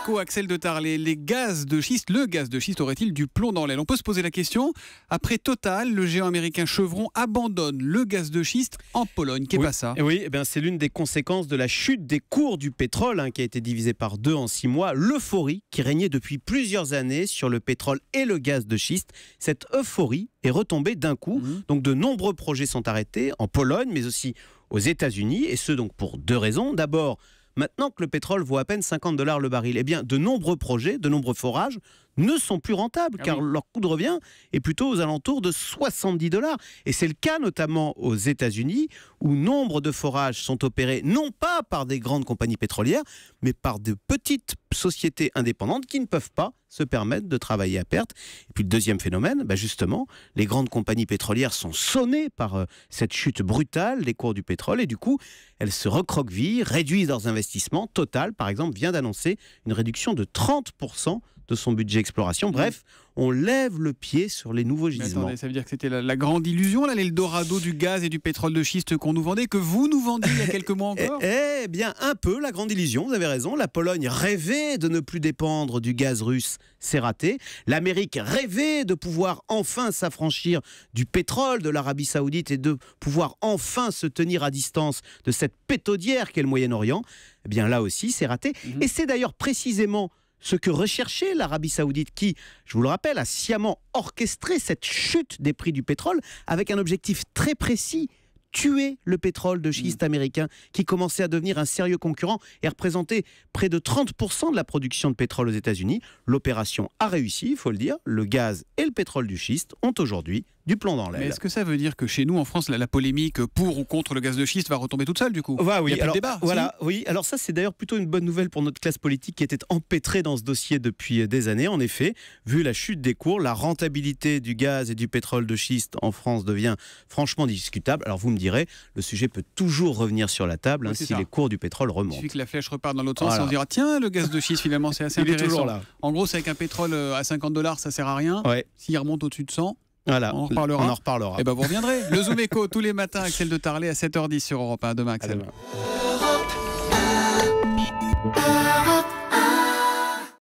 Écho, Axel de Tarlet, le gaz de schiste aurait-il du plomb dans l'aile? On peut se poser la question. Après Total, le géant américain Chevron abandonne le gaz de schiste en Pologne. Qu'est-ce pas ça? Oui, c'est l'une des conséquences de la chute des cours du pétrole qui a été divisée par 2 en 6 mois. L'euphorie qui régnait depuis plusieurs années sur le pétrole et le gaz de schiste. Cette euphorie est retombée d'un coup. Donc de nombreux projets sont arrêtés en Pologne, mais aussi aux États-Unis, et ce donc pour 2 raisons. D'abord, maintenant que le pétrole vaut à peine $50 le baril, de nombreux projets, de nombreux forages ne sont plus rentables car leur coût de revient est plutôt aux alentours de $70. Et c'est le cas notamment aux États-Unis où nombre de forages sont opérés non pas par des grandes compagnies pétrolières, mais par de petites sociétés indépendantes qui ne peuvent pas se permettre de travailler à perte. Et puis le deuxième phénomène, justement, les grandes compagnies pétrolières sont sonnées par cette chute brutale des cours du pétrole et du coup, elles se recroquevillent, réduisent leurs investissements. Total, par exemple, vient d'annoncer une réduction de 30% de son budget exploration. Bref, on lève le pied sur les nouveaux gisements. Attendez, ça veut dire que c'était la grande illusion, là, l'Eldorado du gaz et du pétrole de schiste qu'on nous vendait, que vous nous vendiez il y a quelques mois encore? Eh bien, un peu, la grande illusion, vous avez raison. La Pologne rêvait de ne plus dépendre du gaz russe, c'est raté. L'Amérique rêvait de pouvoir enfin s'affranchir du pétrole de l'Arabie Saoudite et de pouvoir enfin se tenir à distance de cette pétaudière qu'est le Moyen-Orient. Eh bien, là aussi, c'est raté. Et c'est d'ailleurs précisément ce que recherchait l'Arabie Saoudite qui, je vous le rappelle, a sciemment orchestré cette chute des prix du pétrole avec un objectif très précis: tuer le pétrole de schiste américain qui commençait à devenir un sérieux concurrent et représentait près de 30% de la production de pétrole aux États-Unis. L'opération a réussi, il faut le dire. Le gaz et le pétrole du schiste ont aujourd'hui du plomb dans l'aile. Mais est-ce que ça veut dire que chez nous, en France, la polémique pour ou contre le gaz de schiste va retomber toute seule, du coup? Oui, il y a plus de débat. Voilà, oui. Alors ça, c'est d'ailleurs plutôt une bonne nouvelle pour notre classe politique qui était empêtrée dans ce dossier depuis des années. En effet, vu la chute des cours, la rentabilité du gaz et du pétrole de schiste en France devient franchement discutable. Alors vous me direz, le sujet peut toujours revenir sur la table si les cours du pétrole remontent. Il suffit que la flèche reparte dans l'autre sens et on se dira tiens, le gaz de schiste finalement c'est assez intéressant. Il est toujours là. En gros, c'est avec un pétrole à $50, ça sert à rien. S'il remonte au-dessus de 100, voilà, on en reparlera. Et vous reviendrez. Le Zoom Écho tous les matins, Axel de Tarlet à 7h10 sur Europe 1. Demain, Axel. À demain.